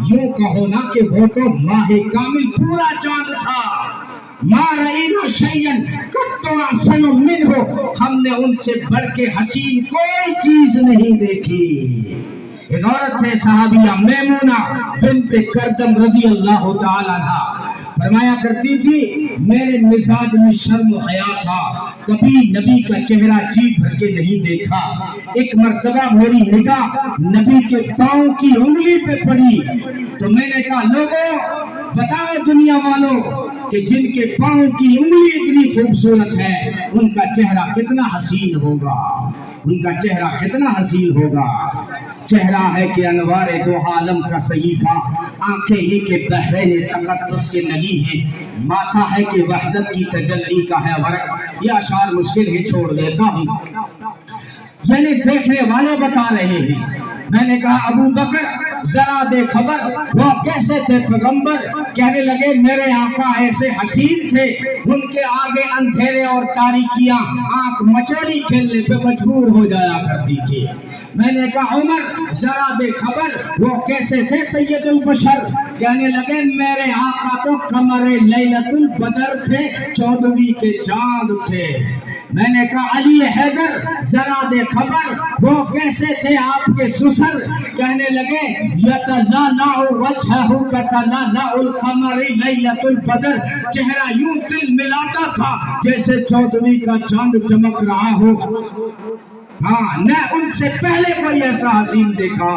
یوں کہو نا کہ وہ تو ماہ کامل پورا چاند تھا. ما رأینا شیئا قط احسن منہ، ہم نے ان سے بڑھ کے حسین کوئی چیز نہیں دیکھی. ایک عورت ہے صحابیہ میمونہ بنت کردم رضی اللہ تعالی عنہ، فرمایا کرتی تھی میرے مزاج میں شرم و حیا تھا، کبھی نبی کا چہرہ جی بھر کے نہیں دیکھا. ایک مرتبہ میری نگاہ نبی کے پاؤں کی انگلی پہ پڑی تو میں نے کہا لوگوں بتاؤ دنیا والوں کہ جن کے پاؤں کی انگلی اتنی خوبصورت ہے ان کا چہرہ کتنا حسین ہوگا، ان کا چہرہ کتنا حسین ہوگا. چہرہ ہے کہ انوار دو عالم کا صحیفہ، آنکھیں ہی کہ بحرین تقدس کے نگی ہیں، ماتھا ہے کہ وحدت کی تجلی کا ہے ورق. یہ اشعار مشکل ہی چھوڑ دیتا ہوں. یعنی دیکھنے والے بتا رہے ہیں. میں نے کہا ابو بکر ذرا دے خبر وہ کیسے تھے پیغمبر. کہنے لگے میرے آقا ایسے حسین تھے، ان کے آگے اندھیرے اور تاریکیاں آنکھ مچولی کھیلنے پہ مجبور ہو جایا کرتی تھی. میں نے کہا عمر ذرا دے خبر وہ کیسے تھے سید البشر. کہنے لگے میرے آقا تو قمر لیلۃ البدر تھے، 14ویں کے چاند تھے. میں نے کہا علی حیدر ذرا دے خبر وہ کیسے تھے آپ کے سسر؟ کہنے لگے یتلالع وجہہ کتلالع القمر لیلۃ البدر، چہرہ یوں تل ملاتا تھا جیسے 14ویں کا چاند چمک رہا ہو۔ ہاں، نہ ان سے پہلے کوئی ایسا حسین دیکھا،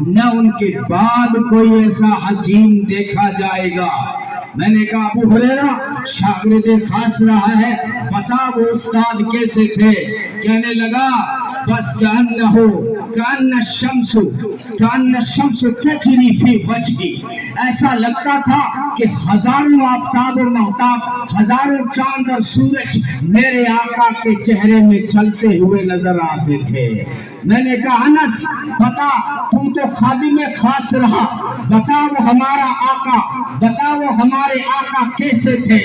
نہ ان کے بعد کوئی ایسا حسین دیکھا جائے گا۔ میں نے کہا ابو ہریرہ شاگرد خاص رہا ہے، بتا وہ استاد کیسے تھے؟ کہنے لگا بس کأن الشمس تجری فی وجہی، ایسا لگتا تھا کہ ہزاروں آفتاب و مہتاب، ہزاروں چاند اور سورج میرے آقا کے چہرے میں چلتے ہوئے نظر آتے تھے۔ میں نے کہا انس بتا، تو تو خادم خاص رہا، بتا وہ ہمارا آقا، بتا وہ ہمارے آقا کیسے تھے؟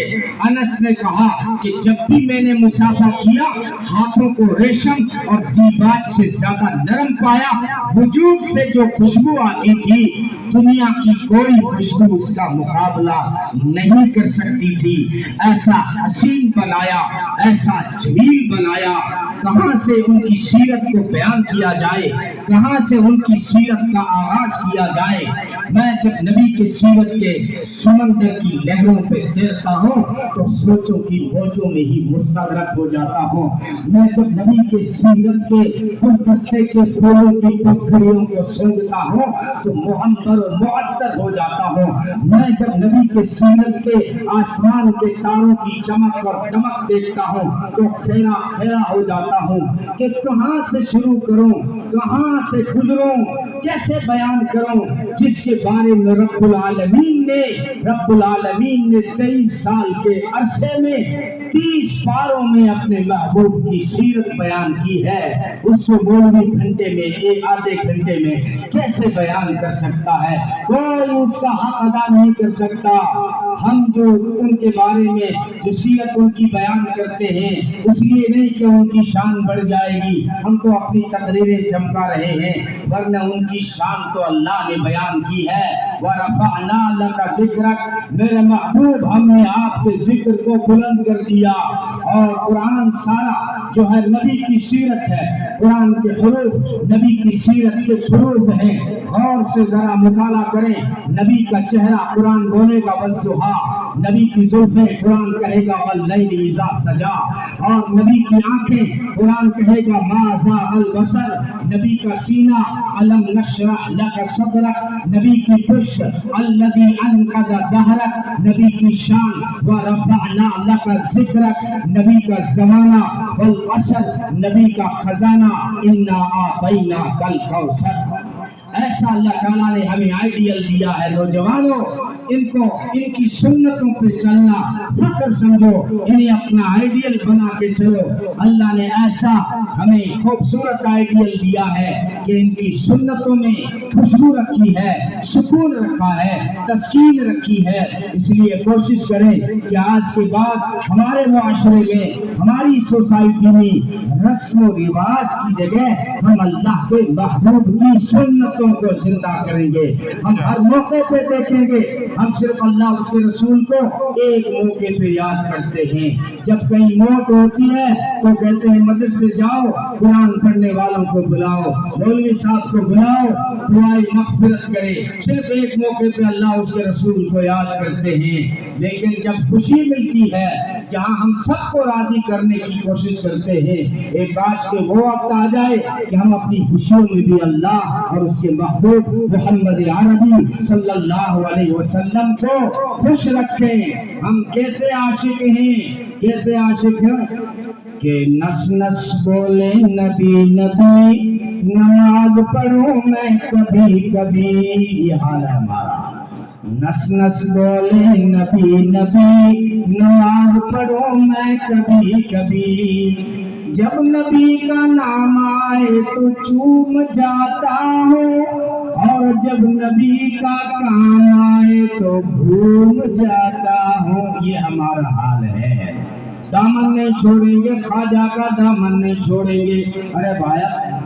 انس نے کہا کہ جب بھی میں نے مسافہ کیا ہاتھوں کو ریشم اور دیباج سے زیادہ نرم پایا، وجود سے جو خوشبو آتی تھی دنیا کی کوئی خوشبو اس کا مقابلہ نہیں کر سکتی تھی۔ ایسا حسین بنایا، ایسا جمیل بنایا، کہاں سے ان کی سیرت کو بیان کیا جائے، کہاں سے ان کی سیرت کا آغاز کیا جائے۔ میں جب نبی کے سیرت کے سمندر کی لہروں پہ تیرتا ہوں تو سوچوں کی موجوں میں ہی مستغرق ہو جاتا ہوں۔ میں جب نبی کے سیرت کے گلدستے کے پھولوں کی پکھڑیوں کو سونگھتا ہوں تو محمر اور معطر ہو جاتا ہوں۔ میں جب نبی کے سیرت کے آسمان کے تاروں کی چمک اور دمک دیکھتا ہوں تو خیرہ خیرہ ہو جاتا ہوں کہ کہاں سے شروع کروں، کہاں سے گزروں، کیسے بیان کروں، جس کے بارے میں رب العالمین نے 23 سال کے عرصے میں 30 پاروں میں اپنے محبوب کی سیرت بیان کی ہے، اس کو مولوی گھنٹے میں، ایک آدھے گھنٹے میں کیسے بیان کر سکتا ہے؟ کوئی اس کا حق ادا نہیں کر سکتا۔ ہم جو ان کے بارے میں جو سیرت ان کی بیان کرتے ہیں اس لیے نہیں کہ ان کی شان بڑھ جائے گی، ہم تو اپنی تقریریں چمکا رہے ہیں، ورنہ ان کی شان تو اللہ نے بیان کی ہے۔ وَرَفَعْنَا لَكَ ذِكْرَكَ، میرے محبوب ہم نے آپ کے ذکر کو بلند کر دیا۔ اور قرآن سارا جو ہے نبی کی سیرت ہے، قرآن کے حروف نبی کی سیرت کے حروف ہیں۔ غور سے ذرا مطالعہ کریں، نبی کا چہرہ قرآن بولے گا والضحیٰ، نبی کی زلفیں قرآن کہے گا واللیل اذا سجا، اور نبی کی آنکھیں قرآن کہے گا ما زاغ البصر، نبی کا سینہ الم نشرح لک صدرک، نبی کی پشت الذی انقض ظہرک، نبی کی شان ورفعنا لک ذکرک، نبی کا زمانہ والعصر، نبی کا خزانہ انا اعطیناک الکوثر۔ ایسا اللہ تعالیٰ نے ہمیں آئیڈیل دیا ہے۔ نوجوانوں ان کی سنتوں پہ چلنا فخر سمجھو، انہیں اپنا آئیڈیل بنا کے چلو۔ اللہ نے ایسا ہمیں خوبصورت آئیڈیل دیا ہے کہ ان کی سنتوں میں خوشبو رکھی ہے، سکون رکھا ہے، تسکین رکھی ہے۔ اس لیے کوشش کریں کہ آج کے بعد ہمارے معاشرے میں، ہماری سوسائٹی میں رسم و رواج کی جگہ ہم اللہ کے محبوب کی سنتوں کو زندہ کریں گے۔ ہم ہر موقع پہ دیکھیں گے، ہم صرف اللہ اور اس کے رسول کو ایک موقع پہ یاد کرتے ہیں۔ جب کہیں موت ہوتی ہے تو کہتے ہیں مدرسے جاؤ، قرآن پڑھنے والوں کو بلاؤ، مولوی صاحب کو بلاؤ، دعائے مغفرت کرے۔ صرف ایک موقع پہ اللہ اور اس کے رسول کو یاد کرتے ہیں۔ لیکن جب خوشی ملتی ہے، جہاں ہم سب کو راضی کرنے کی کوشش کرتے ہیں، ایک کاش کہ وہ وقت آ جائے کہ ہم اپنی خوشیوں میں بھی اللہ اور اس کے محبوب محمد عربی صلی اللہ علیہ وسلم کو خوش رکھیں۔ ہم کیسے عاشق ہیں، کیسے عاشق ہیں کہ نس نس بولے نبی نبی، نماز پڑھوں میں کبھی کبھی، یہ حال ہے ہمارا۔ نس نس بولے نبی نبی، نماز پڑھوں میں کبھی کبھی، جب نبی کا نام آئے تو چوم جاتا ہوں، اور جب نبی کا کام آئے تو بھول جاتا ہوں۔ یہ ہمارا حال ہے۔ دامن نہیں چھوڑیں گے، خواجہ کا دامن نہیں چھوڑیں گے۔ ارے بھائی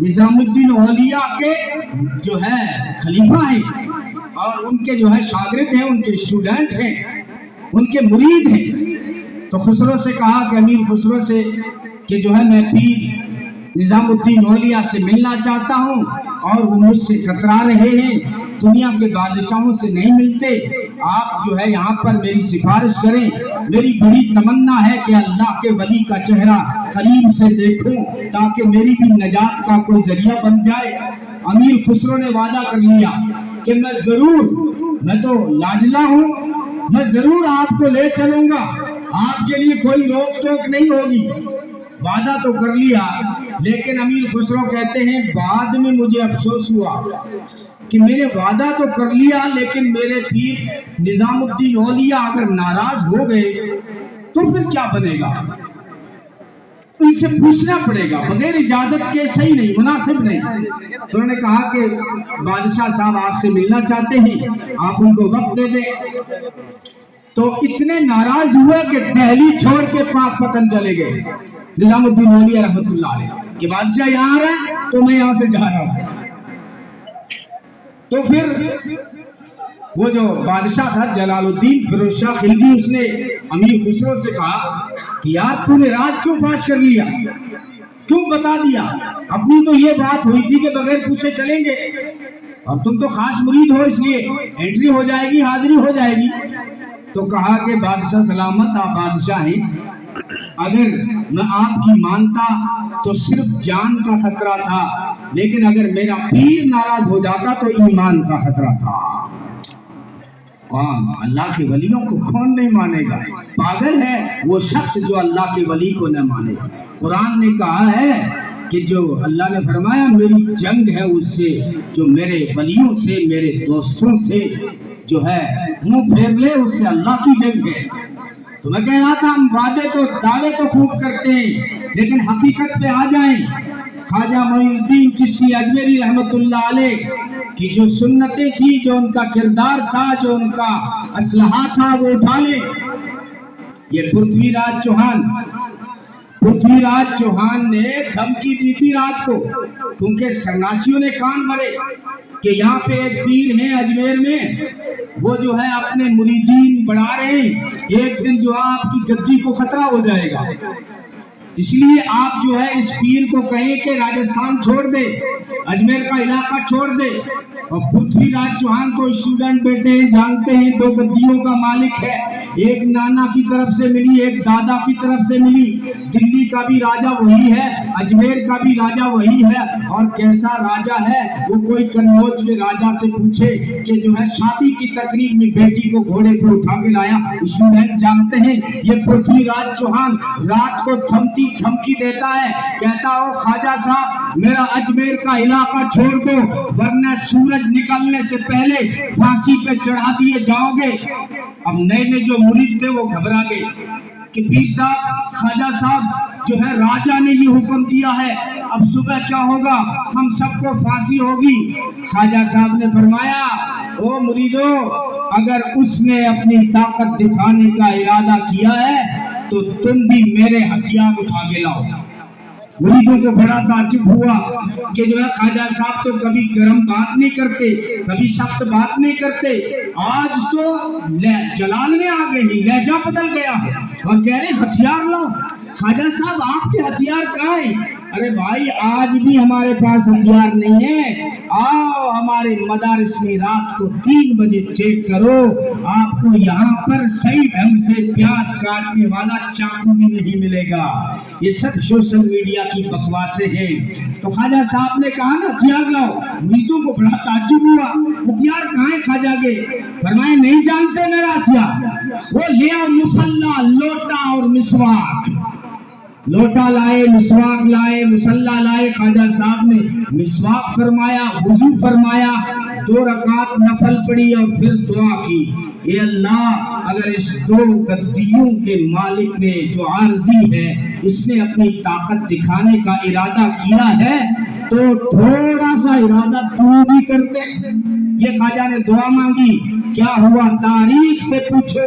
نظام الدین اولیاء کے جو ہے خلیفہ ہیں اور ان کے جو ہے شاگرد ہیں، ان کے اسٹوڈنٹ ہیں، ان کے مرید ہیں، تو خسرو سے کہا کہ امیر خسرو سے کہ جو ہے میں پیر نظام الدین اولیاء سے ملنا چاہتا ہوں اور وہ مجھ سے کترا رہے ہیں، دنیا کے بادشاہوں سے نہیں ملتے، آپ جو ہے یہاں پر میری سفارش کریں، میری بڑی تمنا ہے کہ اللہ کے ولی کا چہرہ قریب سے دیکھوں تاکہ میری بھی نجات کا کوئی ذریعہ بن جائے۔ امیر خسرو نے وعدہ کر لیا کہ میں ضرور، میں تو لاڈلا ہوں، میں ضرور آپ کو لے چلوں گا، آپ کے لیے کوئی روک ٹوک نہیں ہوگی۔ وعدہ تو کر لیا، لیکن امیر خسرو کہتے ہیں بعد میں مجھے افسوس ہوا کہ میں نے وعدہ تو کر لیا لیکن میرے پیر نظام الدین اولیاء اگر ناراض ہو گئے تو پھر کیا بنے گا، ان سے پوچھنا پڑے گا، بغیر اجازت کے صحیح نہیں، مناسب نہیں۔ تو انہوں نے کہا کہ بادشاہ صاحب آپ سے ملنا چاہتے ہیں، آپ ان کو وقت دے دیں۔ تو اتنے ناراض ہوئے کہ دہلی چھوڑ کے پاک پتن چلے گئے نظام الدین اولیاء رحمۃ اللہ علیہ کہ بادشاہ یہاں آ رہا ہے تو میں یہاں سے جا رہا ہوں۔ تو پھر وہ جو بادشاہ تھا جلال الدین فیروز شاہ خلجی، اس نے امیر خسرو سے کہا کہ یار تو نے راز کیوں فاش کر لیا، کیوں بتا دیا، اپنی تو یہ بات ہوئی تھی کہ بغیر پوچھے چلیں گے اور تم تو خاص مرید ہو اس لیے انٹری ہو جائے گی، حاضری ہو جائے گی۔ تو کہا کہ بادشاہ سلامت، آپ بادشاہ ہیں، اگر میں آپ کی مانتا تو صرف جان کا خطرہ تھا، لیکن اگر میرا پیر ناراض ہو جاتا تو ایمان کا خطرہ تھا۔ اللہ کے ولیوں کو کون نہیں مانے گا؟ پاگل ہے وہ شخص جو اللہ کے ولی کو نہ مانے۔ قرآن نے کہا ہے کہ جو اللہ نے فرمایا میری جنگ ہے اس سے جو میرے ولیوں سے، میرے دوستوں سے جو ہے منہ پھیر لے، اس سے اللہ کی جنگ ہے۔ تو میں کہہ رہا تھا ہم وعدے تو دعوے تو خوب کرتے ہیں لیکن حقیقت پہ آ جائیں۔ خواجہ معین الدین چشتی اجمیری رحمۃ اللہ علیہ کی جو سنتیں تھی، جو ان کا کردار تھا، جو ان کا اسلحہ تھا، وہ اٹھا لیں۔ یہ پرتھوی راج چوہان نے دھمکی دی تھی رات کو، کیونکہ سناسیوں نے کان بھرے کہ یہاں پہ ایک پیر ہیں اجمیر میں، وہ جو ہے اپنے مریدین بڑھا رہے ہیں، ایک دن جو آپ کی گدی کو خطرہ ہو جائے گا، اس لیے آپ جو ہے اس پیر کو کہیں کہ راجستھان چھوڑ دے، اجمیر کا علاقہ چھوڑ دے۔ اور پرتھوی راج چوہان کو اسٹوڈنٹ بیٹے ہیں، جانتے ہیں، دو گدیوں کا مالک ہے، ایک نانا کی طرف سے ملی، ایک دادا کی طرف سے ملی، دلی کا بھی راجہ وہی ہے، اجمیر کا بھی راجہ وہی ہے، اور کیسا راجہ ہے وہ کوئی کنوج کے راجہ سے پوچھے کہ جو ہے شادی کی تقریب میں بیٹی کو گھوڑے پہ اٹھا کے لایا، اسٹوڈنٹ جانتے ہیں یہ پرتھوی راج چوہان رات کو دھمکی دیتا ہے، کہتا ہو خواجہ صاحب میرا اجمیر کا علاقہ چھوڑ دو ورنہ سورج نکلنے سے پہلے پھانسی پہ چڑھا دیے جاؤ گے۔ اب نئے جو مرید تھے وہ گھبرا گئے کہ پیر صاحب، خواجہ صاحب جو ہے راجہ نے یہ حکم دیا ہے، اب صبح کیا ہوگا، ہم سب کو پھانسی ہوگی۔ خواجہ صاحب نے فرمایا او مریدو، اگر اس نے اپنی طاقت دکھانے کا ارادہ کیا ہے تو تم بھی میرے ہتھیار اٹھا کے لاؤ۔ مریدوں کو بڑا تعجب ہوا کہ جو ہے خواجہ صاحب تو کبھی گرم بات نہیں کرتے، کبھی سخت بات نہیں کرتے، آج تو جلال میں آ گئے ہیں، لہجہ بدل گیا ہے اور کہہ رہے ہتھیار لاؤ۔ خواجہ صاحب آپ کے ہتھیار کہاں ہیں؟ ارے بھائی آج بھی ہمارے پاس ہتھیار نہیں ہے، آؤ ہمارے مدارس میں رات کو 3 بجے چیک کرو، آپ کو یہاں پر صحیح ڈھنگ سے پیاز کاٹنے والا چاقو بھی نہیں ملے گا۔ یہ سب سوشل میڈیا کی بکواسیں ہیں۔ تو خواجہ صاحب نے کہا نا ہتھیار لاؤ، مریدوں کو بڑا تعجب ہوا، ہتھیار کہاں ہے خواجہ کے؟ فرمائے نہیں جانتے میرا ہتھیار؟ وہ لیا مسلح، لوٹا اور مسواک۔ لوٹا لائے، مسواک لائے، مسلح لائے۔ خواجہ صاحب نے مسواک فرمایا، وضو فرمایا، 2 رکعت نفل پڑھی اور پھر دعا کی، اے اللہ اگر اس 2 گدیوں کے مالک نے جو عارضی ہے اس نے اپنی طاقت دکھانے کا ارادہ کیا ہے تو تھوڑا سا ارادہ تو بھی کرتے۔ یہ خواجہ نے دعا مانگی، کیا ہوا تاریخ سے پوچھو،